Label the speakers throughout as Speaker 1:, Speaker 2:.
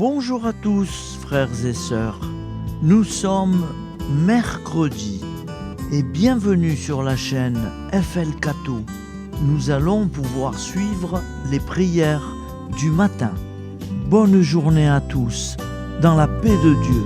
Speaker 1: Bonjour à tous, frères et sœurs. Nous sommes mercredi et bienvenue sur la chaîne FL Cato. Nous allons pouvoir suivre les prières du matin. Bonne journée à tous, dans la paix de Dieu.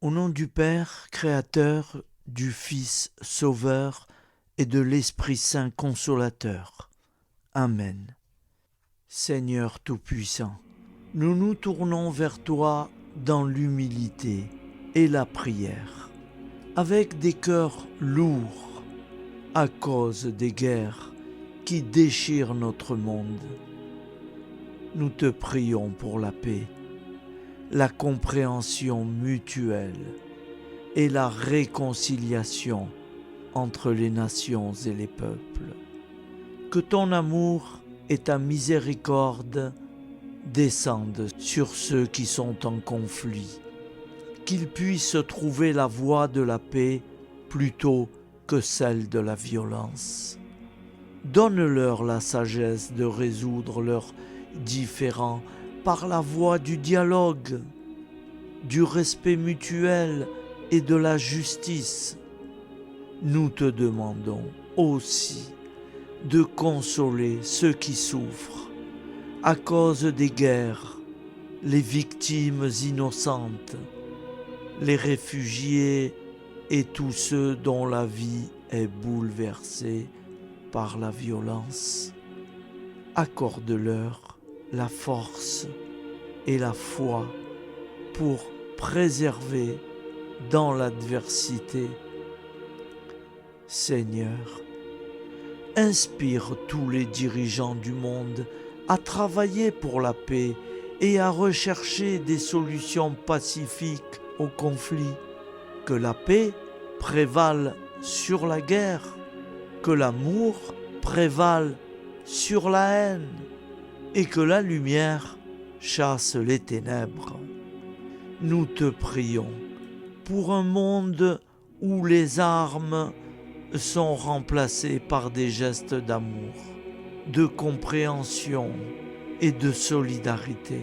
Speaker 1: Au nom du Père, Créateur, du Fils, Sauveur et de l'Esprit Saint Consolateur. Amen. Seigneur Tout-Puissant, nous nous tournons vers toi dans l'humilité et la prière, avec des cœurs lourds à cause des guerres qui déchirent notre monde. Nous te prions pour la paix, la compréhension mutuelle et la réconciliation entre les nations et les peuples. Que ton amour et ta miséricorde descendent sur ceux qui sont en conflit, qu'ils puissent trouver la voie de la paix plutôt que celle de la violence. Donne-leur la sagesse de résoudre leurs différends par la voie du dialogue, du respect mutuel et de la justice. Nous te demandons aussi de consoler ceux qui souffrent à cause des guerres, les victimes innocentes, les réfugiés et tous ceux dont la vie est bouleversée par la violence. Accorde-leur la force et la foi pour préserver dans l'adversité. Seigneur, inspire tous les dirigeants du monde à travailler pour la paix et à rechercher des solutions pacifiques aux conflits. Que la paix prévale sur la guerre, que l'amour prévale sur la haine, et que la lumière chasse les ténèbres. Nous te prions pour un monde où les armes sont remplacées par des gestes d'amour, de compréhension et de solidarité.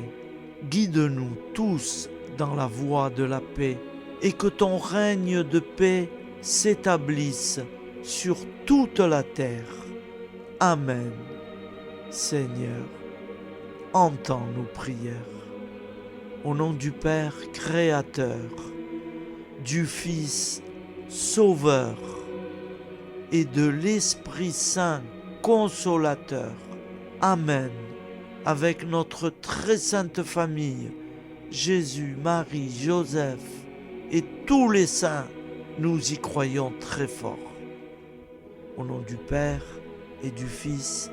Speaker 1: Guide-nous tous dans la voie de la paix et que ton règne de paix s'établisse sur toute la terre. Amen. Seigneur, entends nos prières. Au nom du Père Créateur, du Fils Sauveur et de l'Esprit Saint Consolateur. Amen. Avec notre très sainte famille, Jésus, Marie, Joseph et tous les saints, nous y croyons très fort. Au nom du Père et du Fils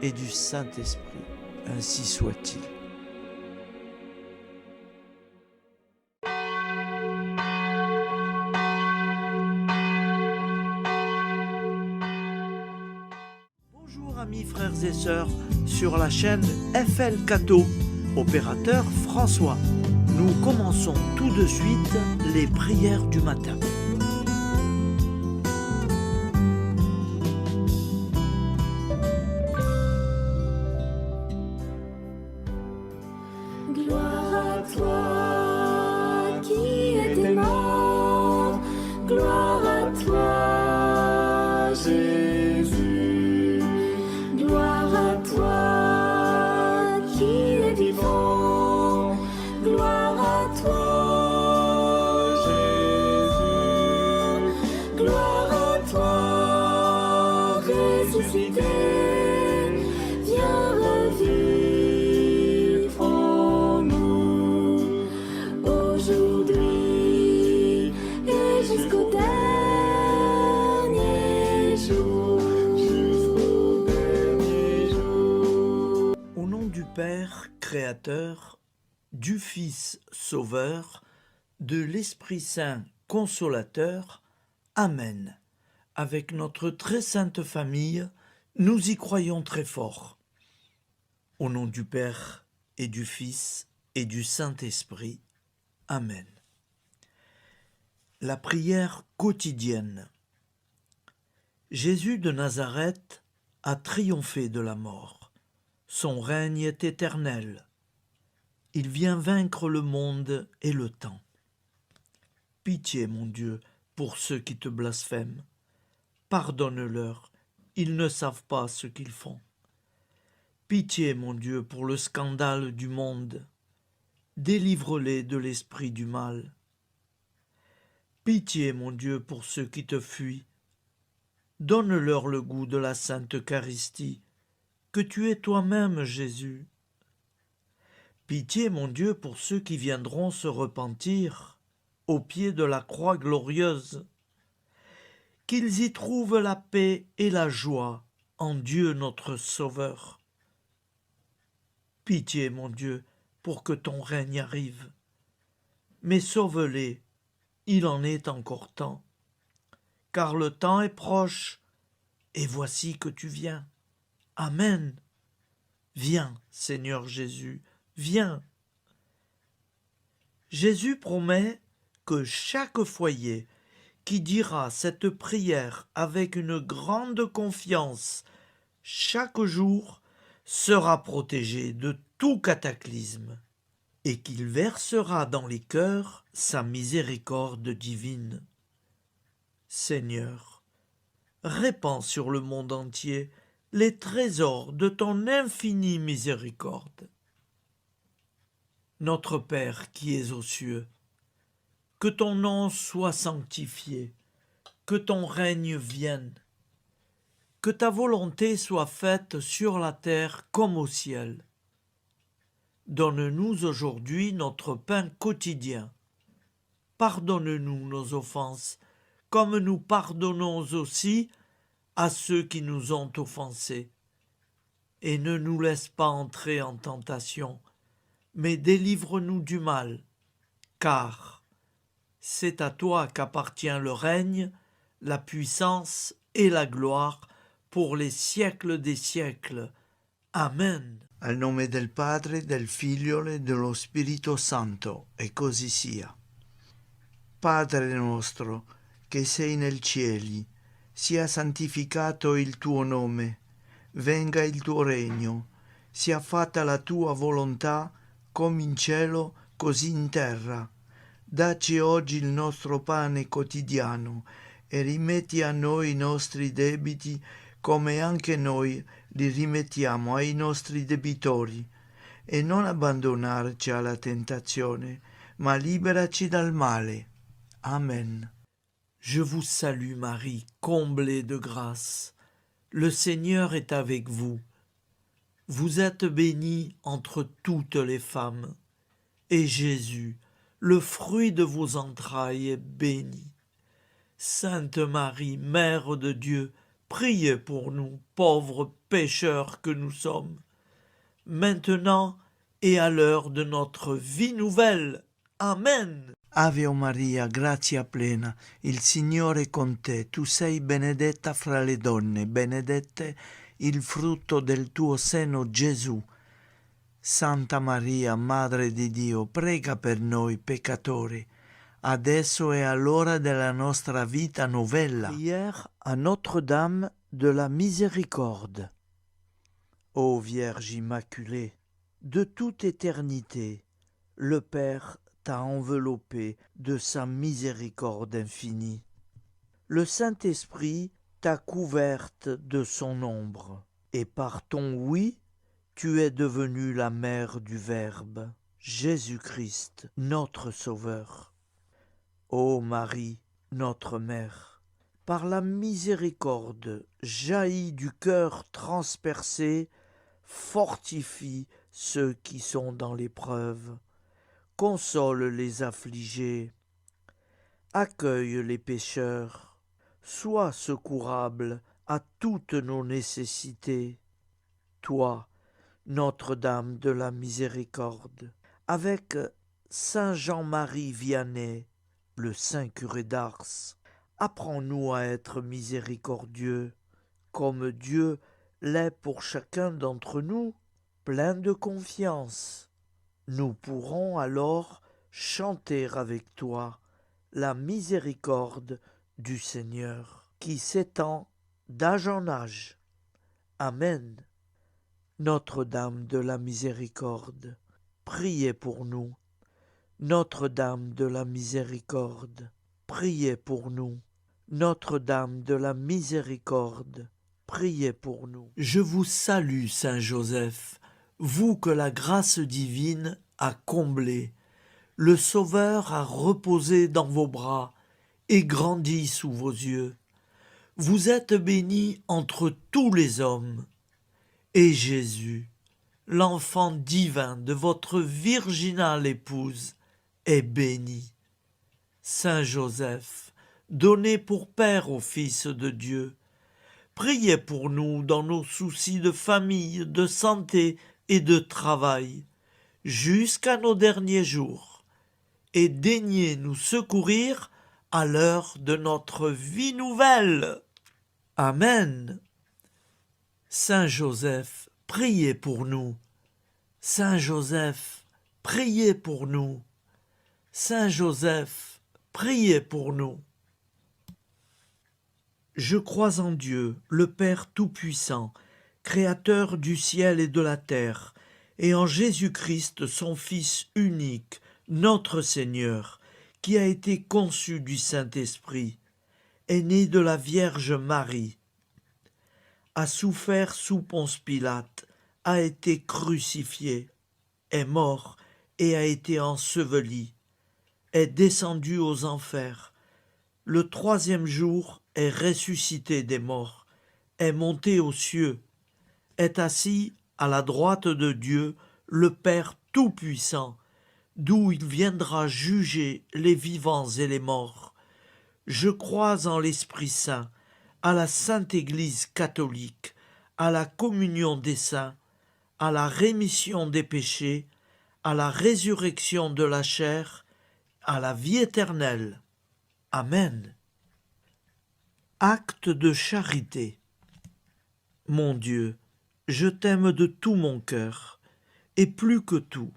Speaker 1: et du Saint-Esprit. Ainsi soit-il. Bonjour amis frères et sœurs sur la chaîne FL Cato, opérateur François. Nous commençons tout de suite les prières du matin.
Speaker 2: Gloire à toi qui étais mort, gloire à toi Jésus, gloire à toi qui es vivant, gloire à toi Jésus, gloire à toi ressuscité, viens revivre en nous aujourd'hui et jusqu'au dernier jour, jusqu'au dernier jour.
Speaker 1: Au nom du Père Créateur, du Fils Sauveur, de l'Esprit Saint Consolateur. Amen. avec notre très sainte famille, nous y croyons très fort. Au nom du Père et du Fils et du Saint-Esprit. Amen. La prière quotidienne. Jésus de Nazareth a triomphé de la mort. Son règne est éternel. Il vient vaincre le monde et le temps. Pitié, mon Dieu, pour ceux qui te blasphèment. Pardonne-leur, ils ne savent pas ce qu'ils font. Pitié, mon Dieu, pour le scandale du monde. Délivre-les de l'esprit du mal. Pitié, mon Dieu, pour ceux qui te fuient. Donne-leur le goût de la Sainte Eucharistie, que tu es toi-même, Jésus. Pitié, mon Dieu, pour ceux qui viendront se repentir au pied de la croix glorieuse, qu'ils y trouvent la paix et la joie en Dieu notre Sauveur. Pitié, mon Dieu, pour que ton règne arrive. Mais sauve-les, il en est encore temps, car le temps est proche, et voici que tu viens. Amen. Viens, Seigneur Jésus, viens. Jésus promet que chaque foyer qui dira cette prière avec une grande confiance chaque jour sera protégé de tout cataclysme et qu'il versera dans les cœurs sa miséricorde divine. Seigneur, répands sur le monde entier les trésors de ton infinie miséricorde. Notre Père qui es aux cieux, que ton nom soit sanctifié, que ton règne vienne, que ta volonté soit faite sur la terre comme au ciel. Donne-nous aujourd'hui notre pain quotidien. Pardonne-nous nos offenses, comme nous pardonnons aussi à ceux qui nous ont offensés. Et ne nous laisse pas entrer en tentation, mais délivre-nous du mal, car c'est à toi qu'appartient le règne, la puissance et la gloire pour les siècles des siècles. Amen.
Speaker 3: Al nome del Padre, del Figlio e dello Spirito Santo, e così sia. Padre nostro, che sei nel cieli, sia santificato il tuo nome, venga il tuo regno, sia fatta la tua volontà, come in cielo, così in terra. Dacci oggi il nostro pane quotidiano e rimetti a noi i nostri debiti, come anche noi li rimettiamo ai nostri debitori, e non abbandonarci alla tentazione, ma liberaci dal male. Amen.
Speaker 1: Je vous salue Marie, comblée de grâce. Le Seigneur est avec vous. Vous êtes bénie entre toutes les femmes, et Jésus, le fruit de vos entrailles, est béni. Sainte Marie, Mère de Dieu, priez pour nous, pauvres pécheurs que nous sommes, maintenant et à l'heure de notre vie nouvelle. Amen.
Speaker 3: Ave Maria, grazia plena, il Signore è con te, tu sei benedetta fra le donne, benedetto il frutto del tuo seno, Gesù. Santa Maria, Madre di Dio, prega per noi peccatori, adesso e all'ora della nostra vita novella.
Speaker 1: Prière à Notre-Dame de la Miséricorde. Ô Vierge Immaculée, de toute éternité, le Père t'a enveloppé de sa miséricorde infinie. Le Saint-Esprit t'a couverte de son ombre, et par ton oui, tu es devenue la mère du Verbe, Jésus-Christ, notre Sauveur. Ô Marie, notre Mère, par la miséricorde jaillie du cœur transpercé, fortifie ceux qui sont dans l'épreuve, console les affligés, accueille les pécheurs, sois secourable à toutes nos nécessités. Toi, Notre-Dame de la Miséricorde, avec Saint Jean-Marie Vianney, le Saint curé d'Ars, Apprends-nous à être miséricordieux, comme Dieu l'est pour chacun d'entre nous, plein de confiance. Nous pourrons alors chanter avec toi la miséricorde du Seigneur, qui s'étend d'âge en âge. Amen. Notre-Dame de la Miséricorde, priez pour nous. Notre-Dame de la Miséricorde, priez pour nous. Notre-Dame de la Miséricorde, priez pour nous. Je vous salue, Saint Joseph, vous que la grâce divine a comblé. Le Sauveur a reposé dans vos bras et grandi sous vos yeux. Vous êtes bénie entre tous les hommes. Et Jésus, l'enfant divin de votre virginale épouse, est béni. Saint Joseph, donné pour Père au Fils de Dieu, priez pour nous dans nos soucis de famille, de santé et de travail, jusqu'à nos derniers jours, et daignez nous secourir à l'heure de notre vie nouvelle. Amen. Saint Joseph, priez pour nous. Saint Joseph, priez pour nous. Saint Joseph, priez pour nous. Je crois en Dieu, le Père Tout-Puissant, Créateur du ciel et de la terre, et en Jésus-Christ, son Fils unique, notre Seigneur, qui a été conçu du Saint-Esprit, est né de la Vierge Marie, a souffert sous Ponce Pilate, a été crucifié, est mort et a été enseveli, est descendu aux enfers, le troisième jour est ressuscité des morts, est monté aux cieux, est assis à la droite de Dieu, le Père Tout-Puissant, d'où il viendra juger les vivants et les morts. Je crois en l'Esprit Saint, à la Sainte Église catholique, à la communion des saints, à la rémission des péchés, à la résurrection de la chair, à la vie éternelle. Amen. Acte de charité. Mon Dieu, je t'aime de tout mon cœur, et plus que tout,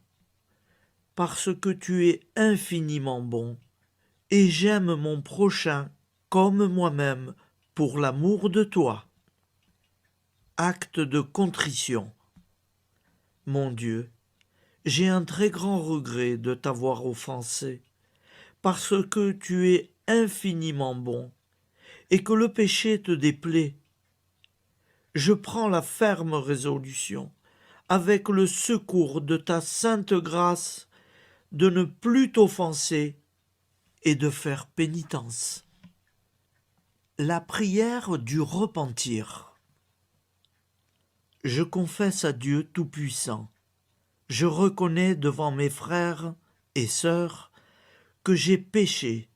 Speaker 1: parce que tu es infiniment bon, et j'aime mon prochain comme moi-même, pour l'amour de toi. Acte de contrition. Mon Dieu, j'ai un très grand regret de t'avoir offensé, parce que tu es infiniment bon, et que le péché te déplaît. Je prends la ferme résolution, avec le secours de ta sainte grâce, de ne plus t'offenser et de faire pénitence. La prière du repentir. Je confesse à Dieu Tout-Puissant, je reconnais devant mes frères et sœurs que j'ai péché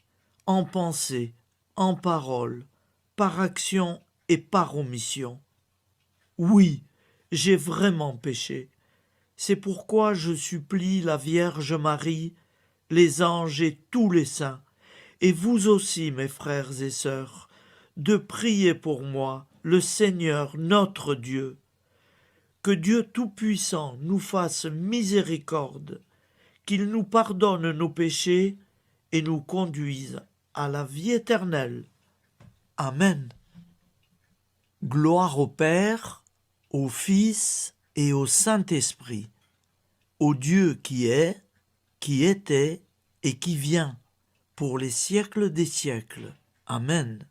Speaker 1: en pensée, en parole, par action et par omission. Oui, j'ai vraiment péché. C'est pourquoi je supplie la Vierge Marie, les anges et tous les saints, et vous aussi, mes frères et sœurs, de prier pour moi, le Seigneur notre Dieu. Que Dieu Tout-Puissant nous fasse miséricorde, qu'il nous pardonne nos péchés et nous conduise à la vie éternelle. Amen. Gloire au Père, au Fils et au Saint-Esprit, au Dieu qui est, qui était et qui vient, pour les siècles des siècles. Amen.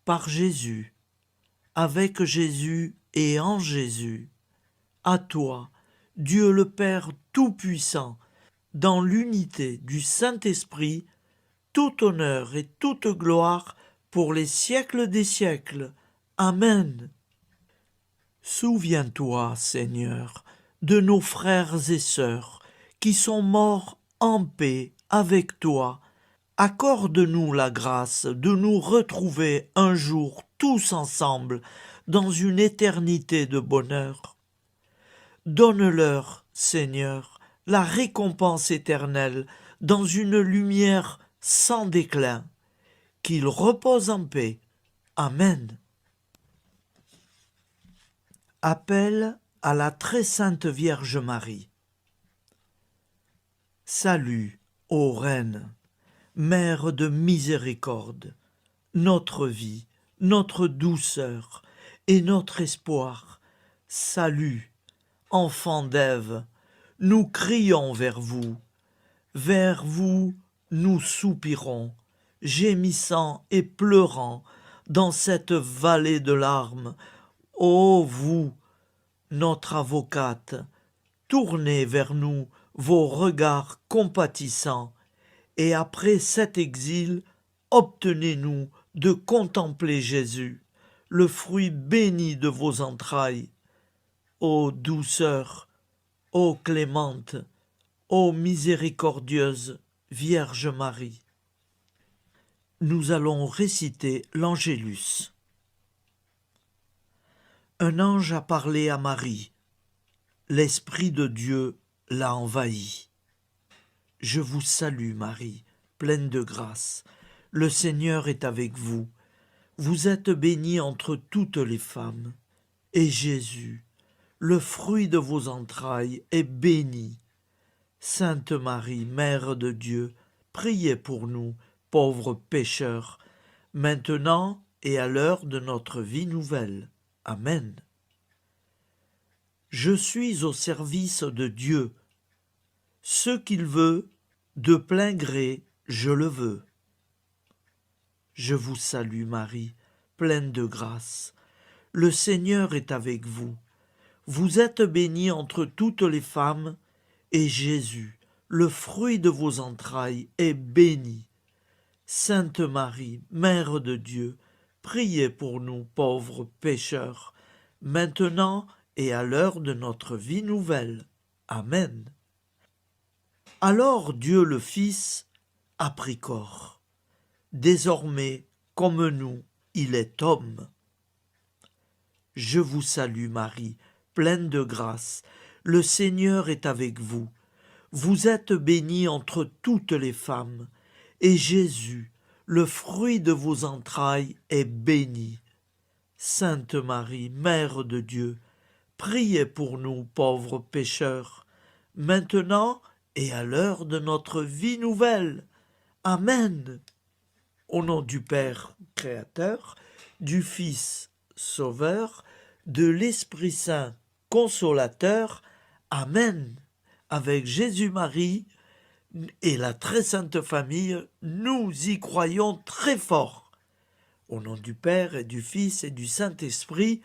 Speaker 1: Par Jésus, avec Jésus et en Jésus, à toi, Dieu le Père Tout-Puissant, dans l'unité du Saint-Esprit, tout honneur et toute gloire pour les siècles des siècles. Amen. Souviens-toi, Seigneur, de nos frères et sœurs qui sont morts en paix avec toi. Accorde-nous la grâce de nous retrouver un jour tous ensemble dans une éternité de bonheur. Donne-leur, Seigneur, la récompense éternelle dans une lumière sans déclin, qu'il repose en paix. Amen. Appel à la très sainte Vierge Marie. Salut, ô Reine, Mère de miséricorde, notre vie, notre douceur et notre espoir. Salut, enfant d'Ève, nous crions vers vous. Vers vous, nous soupirons, gémissant et pleurant dans cette vallée de larmes. Ô vous, notre avocate, tournez vers nous vos regards compatissants, et après cet exil, obtenez-nous de contempler Jésus, le fruit béni de vos entrailles. Ô douceur, ô clémente, ô miséricordieuse Vierge Marie. Nous allons réciter l'Angélus. Un ange a parlé à Marie. L'Esprit de Dieu l'a envahie. Je vous salue, Marie, pleine de grâce. Le Seigneur est avec vous. Vous êtes bénie entre toutes les femmes. Et Jésus, le fruit de vos entrailles, est béni. Sainte Marie, Mère de Dieu, priez pour nous, pauvres pécheurs, maintenant et à l'heure de notre vie nouvelle. Amen. Je suis au service de Dieu. Ce qu'il veut, de plein gré, je le veux. Je vous salue, Marie, pleine de grâce. Le Seigneur est avec vous. Vous êtes bénie entre toutes les femmes, et Jésus, le fruit de vos entrailles, est béni. Sainte Marie, Mère de Dieu, priez pour nous pauvres pécheurs, maintenant et à l'heure de notre vie nouvelle. Amen. Alors Dieu le Fils a pris corps. Désormais, comme nous, il est homme. Je vous salue Marie, pleine de grâce. Le Seigneur est avec vous. Vous êtes bénie entre toutes les femmes, et Jésus, le fruit de vos entrailles, est béni. Sainte Marie, Mère de Dieu, priez pour nous pauvres pécheurs, maintenant et à l'heure de notre vie nouvelle. Amen. Au nom du Père Créateur, du Fils Sauveur, de l'Esprit Saint Consolateur. Amen. Avec Jésus-Marie et la très sainte famille, nous y croyons très fort. Au nom du Père et du Fils et du Saint-Esprit,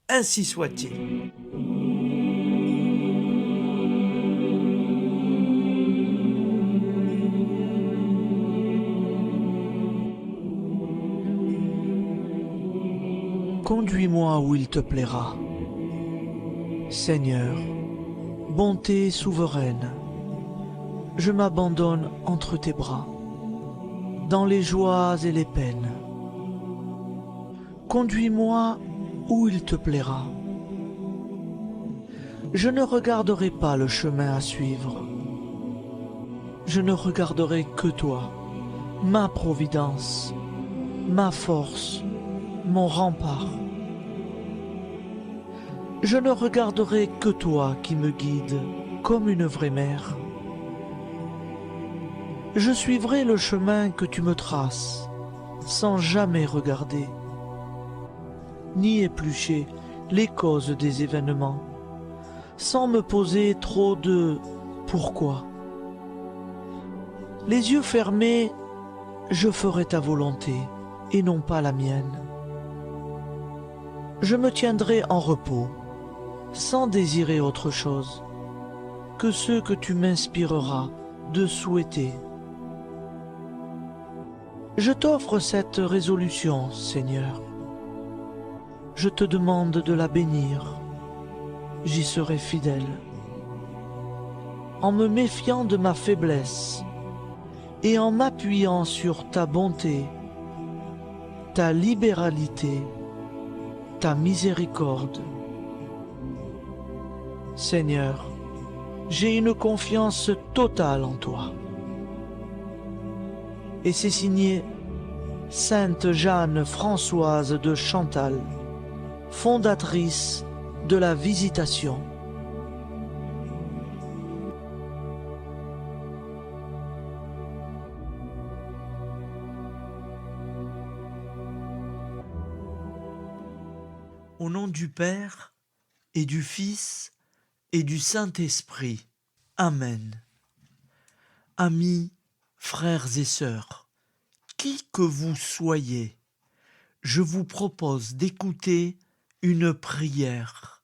Speaker 1: ainsi soit-il. Conduis-moi où il te plaira. Seigneur, bonté souveraine, je m'abandonne entre tes bras, dans les joies et les peines. Conduis-moi où il te plaira. Je ne regarderai pas le chemin à suivre. Je ne regarderai que toi, ma providence, ma force, mon rempart. Je ne regarderai que toi qui me guides comme une vraie mère. Je suivrai le chemin que tu me traces, sans jamais regarder, ni éplucher les causes des événements, sans me poser trop de « pourquoi ». Les yeux fermés, je ferai ta volonté et non pas la mienne. Je me tiendrai en repos, sans désirer autre chose que ce que tu m'inspireras de souhaiter. Je t'offre cette résolution, Seigneur. Je te demande de la bénir. J'y serai fidèle. En me méfiant de ma faiblesse et en m'appuyant sur ta bonté, ta libéralité, ta miséricorde. Seigneur, j'ai une confiance totale en toi. Et c'est signé Sainte Jeanne Françoise de Chantal, fondatrice de la Visitation. Au nom du Père, et du Fils, et du Saint-Esprit. Amen. Amis, frères et sœurs, qui que vous soyez, je vous propose d'écouter une prière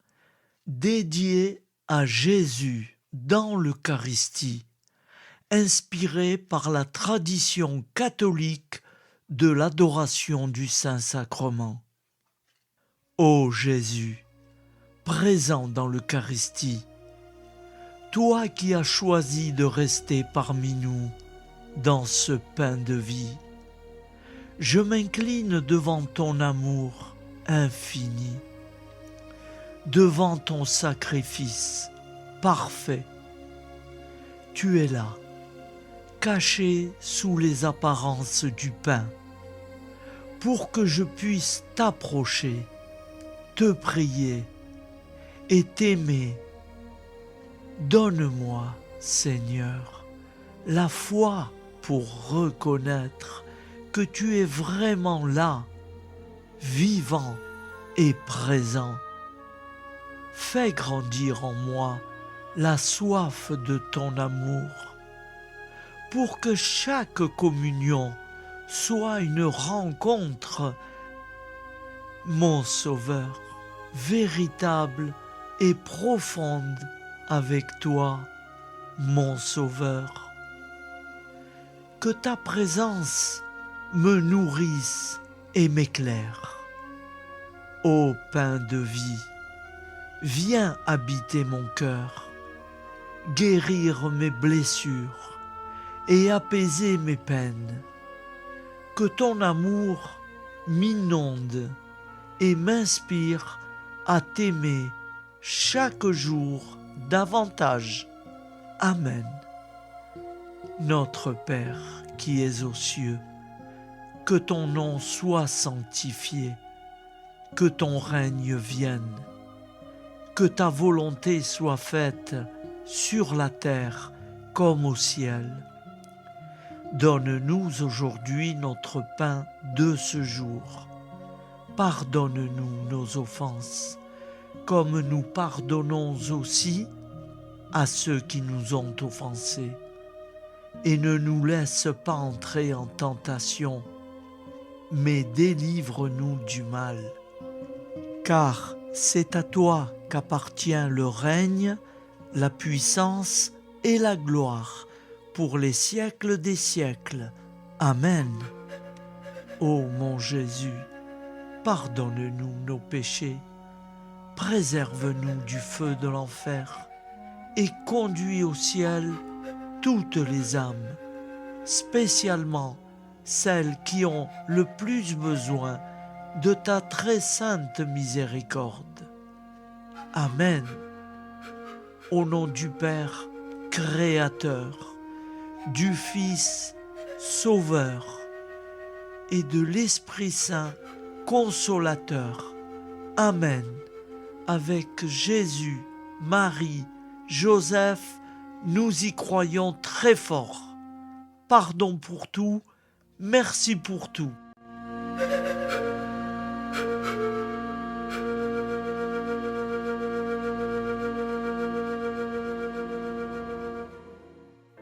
Speaker 1: dédiée à Jésus dans l'Eucharistie, inspirée par la tradition catholique de l'adoration du Saint-Sacrement. Ô Jésus, présent dans l'Eucharistie, toi qui as choisi de rester parmi nous dans ce pain de vie, je m'incline devant ton amour infini, devant ton sacrifice parfait. Tu es là, caché sous les apparences du pain, pour que je puisse t'approcher, te prier et t'aimer. Donne-moi, Seigneur, la foi pour reconnaître que tu es vraiment là, vivant et présent. Fais grandir en moi la soif de ton amour, pour que chaque communion soit une rencontre, mon Sauveur, véritable et profonde avec toi, mon Sauveur. Que ta présence me nourrisse et m'éclaire. Ô pain de vie, viens habiter mon cœur, guérir mes blessures et apaiser mes peines. Que ton amour m'inonde et m'inspire à t'aimer chaque jour davantage. Amen. Notre Père qui es aux cieux, que ton nom soit sanctifié, que ton règne vienne, que ta volonté soit faite sur la terre comme au ciel. Donne-nous aujourd'hui notre pain de ce jour. Pardonne-nous nos offenses, comme nous pardonnons aussi à ceux qui nous ont offensés. Et ne nous laisse pas entrer en tentation, mais délivre-nous du mal. Car c'est à toi qu'appartient le règne, la puissance et la gloire pour les siècles des siècles. Amen. Ô mon Jésus, pardonne-nous nos péchés, préserve-nous du feu de l'enfer et conduis au ciel toutes les âmes, spécialement celles qui ont le plus besoin de ta très sainte miséricorde. Amen. Au nom du Père Créateur, du Fils Sauveur et de l'Esprit Saint Consolateur. Amen. Avec Jésus, Marie, Joseph, nous y croyons très fort. Pardon pour tout, merci pour tout.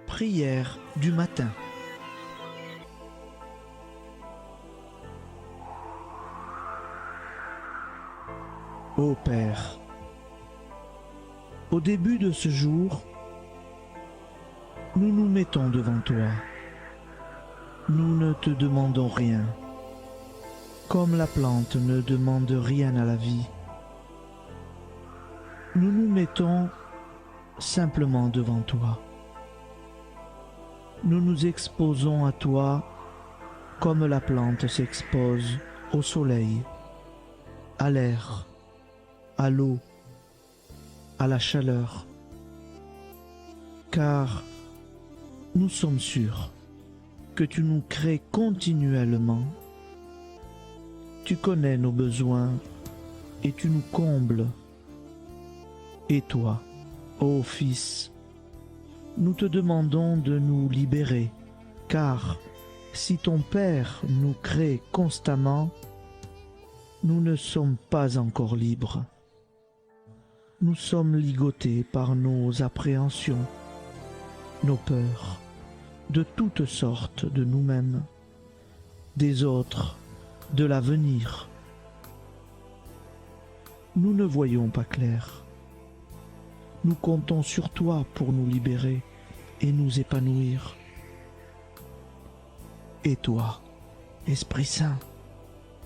Speaker 1: Prière du matin. Ô Père, au début de ce jour, nous nous mettons devant toi. Nous ne te demandons rien, comme la plante ne demande rien à la vie. Nous nous mettons simplement devant toi. Nous nous exposons à toi comme la plante s'expose au soleil, à l'air, à l'eau, à la chaleur, car nous sommes sûrs que tu nous crées continuellement Tu connais nos besoins et tu nous combles. Et toi, ô Fils, nous te demandons de nous libérer, car si ton Père nous crée constamment, nous ne sommes pas encore libres. Nous sommes ligotés par nos appréhensions, nos peurs, de toutes sortes de nous-mêmes, des autres, de l'avenir. Nous ne voyons pas clair. Nous comptons sur toi pour nous libérer et nous épanouir. Et toi, Esprit Saint,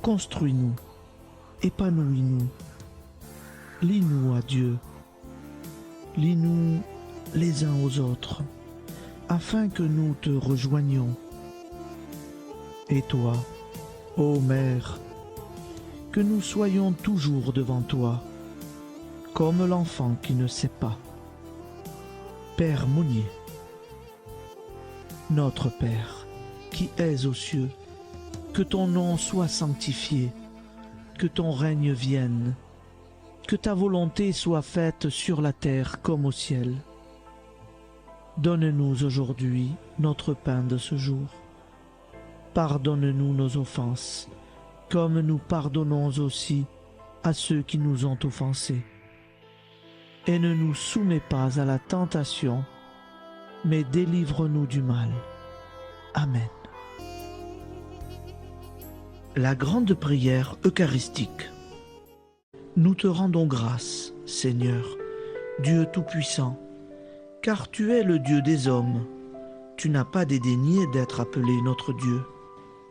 Speaker 1: construis-nous, épanouis-nous, lie-nous à Dieu, lie-nous les uns aux autres, afin que nous te rejoignions. Et toi, ô Mère, que nous soyons toujours devant toi, comme l'enfant qui ne sait pas. Père Monnier, notre Père, qui es aux cieux, que ton nom soit sanctifié, que ton règne vienne, que ta volonté soit faite sur la terre comme au ciel. Donne-nous aujourd'hui notre pain de ce jour. Pardonne-nous nos offenses, comme nous pardonnons aussi à ceux qui nous ont offensés. Et ne nous soumets pas à la tentation, mais délivre-nous du mal. Amen. La grande prière eucharistique. Nous te rendons grâce, Seigneur, Dieu Tout-Puissant, car tu es le Dieu des hommes. Tu n'as pas dédaigné d'être appelé notre Dieu.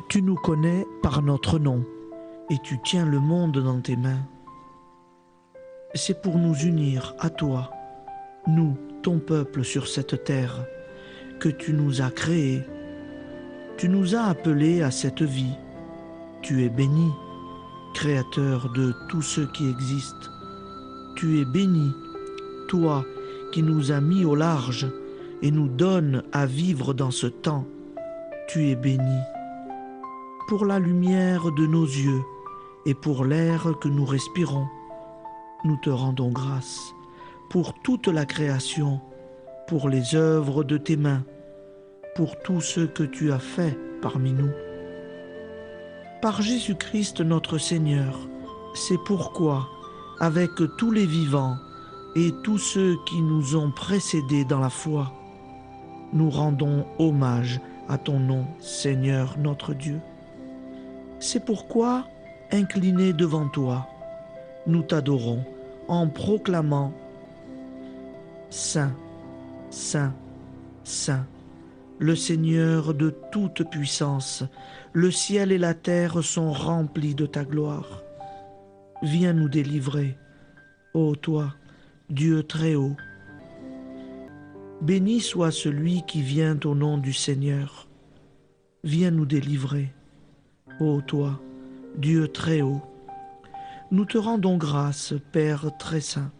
Speaker 1: Tu nous connais par notre nom, et tu tiens le monde dans tes mains. C'est pour nous unir à toi, nous, ton peuple sur cette terre, que tu nous as créés. Tu nous as appelés à cette vie. Tu es béni, Créateur de tout ce qui existe. Tu es béni, toi qui nous as mis au large et nous donnes à vivre dans ce temps. Tu es béni. Pour la lumière de nos yeux et pour l'air que nous respirons, nous te rendons grâce. Pour toute la création, pour les œuvres de tes mains, pour tout ce que tu as fait parmi nous. Par Jésus-Christ notre Seigneur, c'est pourquoi, avec tous les vivants et tous ceux qui nous ont précédés dans la foi, nous rendons hommage à ton nom, Seigneur notre Dieu. C'est pourquoi, inclinés devant toi, nous t'adorons en proclamant « Saint, Saint, Saint ». Le Seigneur de toute puissance, le ciel et la terre sont remplis de ta gloire. Viens nous délivrer, ô toi, Dieu très haut. Béni soit celui qui vient au nom du Seigneur. Viens nous délivrer, ô toi, Dieu très haut. Nous te rendons grâce, Père très saint.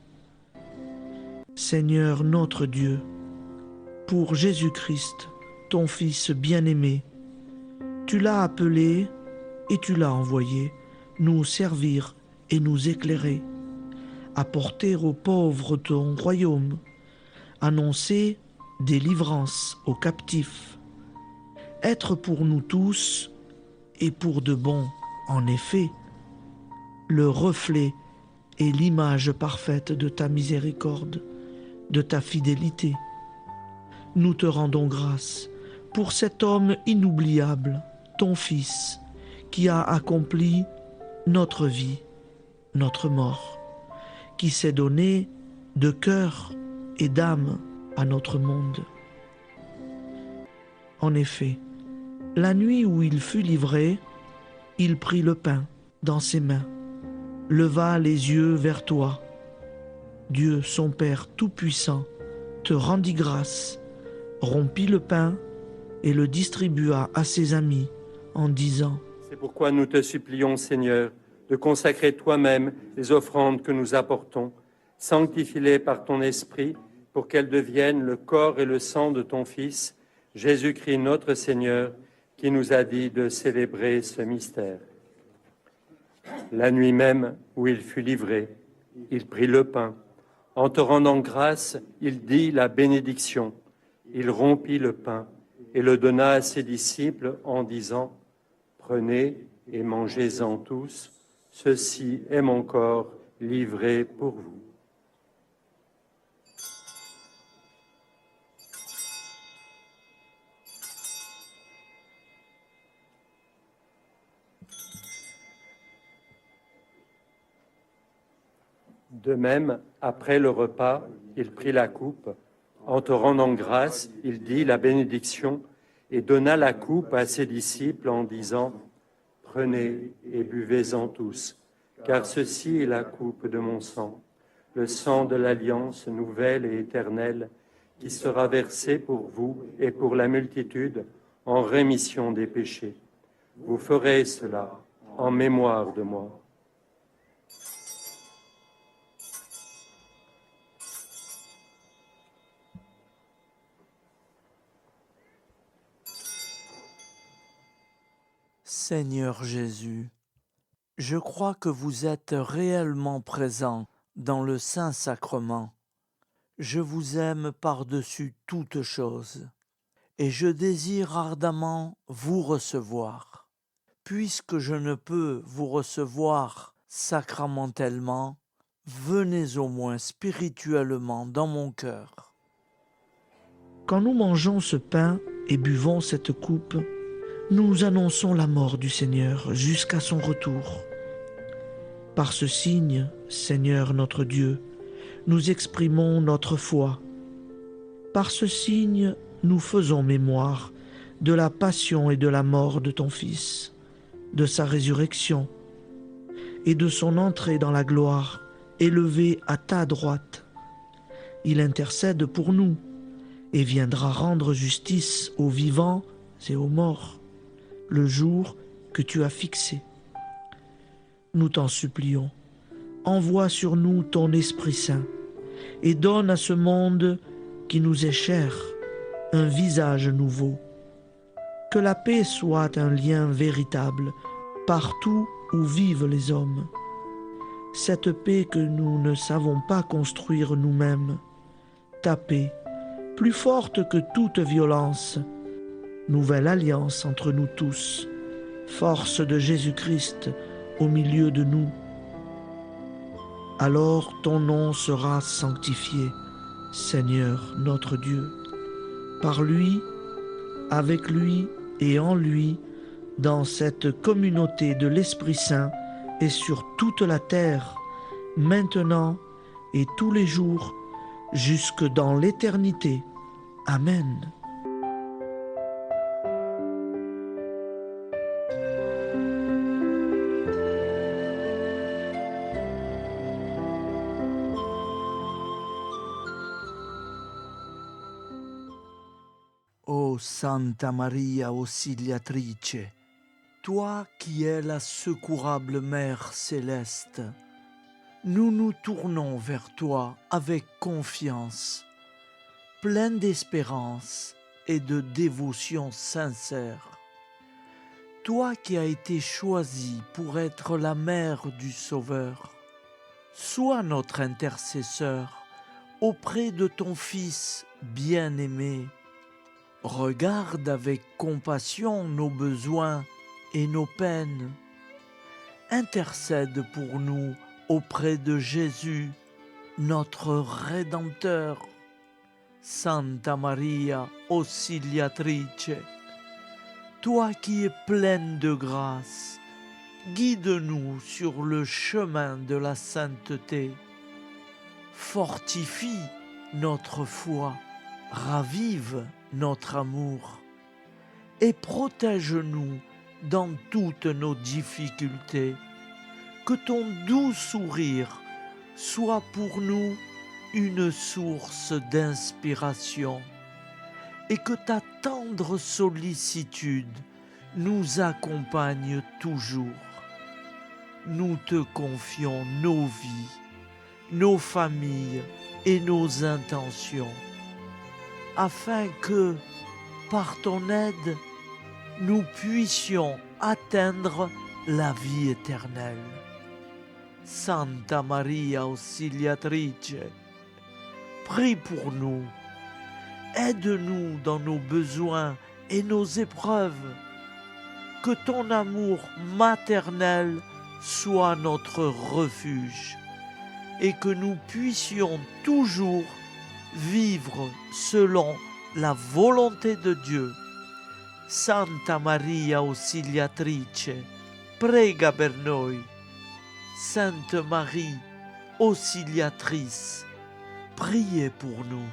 Speaker 1: Seigneur notre Dieu, pour Jésus-Christ, ton Fils bien-aimé, tu l'as appelé et tu l'as envoyé nous servir et nous éclairer, apporter aux pauvres ton royaume, annoncer délivrance aux captifs, être pour nous tous et pour de bon, en effet, le reflet et l'image parfaite de ta miséricorde, de ta fidélité. Nous te rendons grâce pour cet homme inoubliable, ton Fils, qui a accompli notre vie, notre mort, qui s'est donné de cœur et d'âme à notre monde. En effet, la nuit où il fut livré, il prit le pain dans ses mains, leva les yeux vers toi. Dieu, son Père tout-puissant, te rendit grâce, rompit le pain et le distribua à ses amis en disant :
Speaker 4: C'est pourquoi nous te supplions, Seigneur, de consacrer toi-même les offrandes que nous apportons. Sanctifie-les par ton Esprit pour qu'elles deviennent le corps et le sang de ton Fils, Jésus-Christ notre Seigneur, qui nous a dit de célébrer ce mystère. La nuit même où il fut livré, il prit le pain. En te rendant grâce, il dit la bénédiction. Il rompit le pain et le donna à ses disciples en disant « Prenez et mangez-en tous, ceci est mon corps livré pour vous. » De même, après le repas, il prit la coupe. En te rendant grâce, il dit la bénédiction et donna la coupe à ses disciples en disant « Prenez et buvez-en tous, car ceci est la coupe de mon sang, le sang de l'alliance nouvelle et éternelle, qui sera versé pour vous et pour la multitude en rémission des péchés. Vous ferez cela en mémoire de moi. »
Speaker 1: Seigneur Jésus, je crois que vous êtes réellement présent dans le Saint-Sacrement. Je vous aime par-dessus toute chose et je désire ardemment vous recevoir. Puisque je ne peux vous recevoir sacramentellement, venez au moins spirituellement dans mon cœur.
Speaker 3: Quand nous mangeons ce pain et buvons cette coupe, nous annonçons la mort du Seigneur jusqu'à son retour. Par ce signe, Seigneur notre Dieu, nous exprimons notre foi. Par ce signe, nous faisons mémoire de la passion et de la mort de ton Fils, de sa résurrection et de son entrée dans la gloire, élevé à ta droite. Il intercède pour nous et viendra rendre justice aux vivants et aux morts, le jour que tu as fixé. Nous t'en supplions, envoie sur nous ton Esprit Saint et donne à ce monde qui nous est cher un visage nouveau. Que la paix soit un lien véritable partout où vivent les hommes. Cette paix que nous ne savons pas construire nous-mêmes, ta paix, plus forte que toute violence, nouvelle alliance entre nous tous, force de Jésus-Christ au milieu de nous. Alors ton nom sera sanctifié, Seigneur notre Dieu. Par lui, avec lui et en lui, dans cette communauté de l'Esprit Saint et sur toute la terre, maintenant et tous les jours, jusque dans l'éternité. Amen.
Speaker 1: Ô Santa Maria Auxiliatrice, toi qui es la secourable Mère céleste, nous nous tournons vers toi avec confiance, plein d'espérance et de dévotion sincère. Toi qui as été choisie pour être la mère du Sauveur, sois notre intercesseur auprès de ton Fils bien-aimé. Regarde avec compassion nos besoins et nos peines. Intercède pour nous auprès de Jésus, notre Rédempteur. Santa Maria Auxiliatrice, toi qui es pleine de grâce, guide-nous sur le chemin de la sainteté. Fortifie notre foi, ravive notre amour et protège-nous dans toutes nos difficultés. Que ton doux sourire soit pour nous une source d'inspiration et que ta tendre sollicitude nous accompagne toujours. Nous te confions nos vies, nos familles et nos intentions, afin que, par ton aide, nous puissions atteindre la vie éternelle. Santa Maria Auxiliatrice, prie pour nous. Aide-nous dans nos besoins et nos épreuves. Que ton amour maternel soit notre refuge et que nous puissions toujours vivre selon la volonté de Dieu. Santa Maria Auxiliatrice, prega per noi. Sainte Marie, Auxiliatrice, priez pour nous.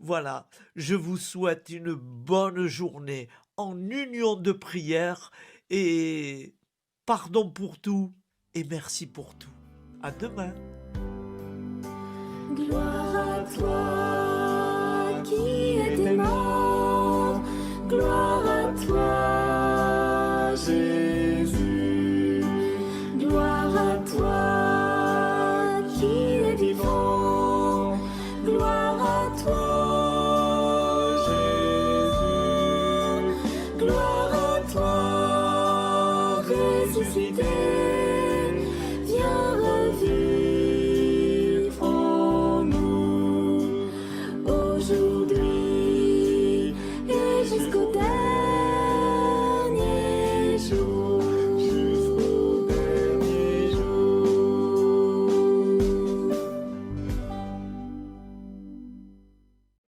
Speaker 1: Voilà, je vous souhaite une bonne journée en union de prière et pardon pour tout et merci pour tout. À demain.
Speaker 2: Gloire à toi.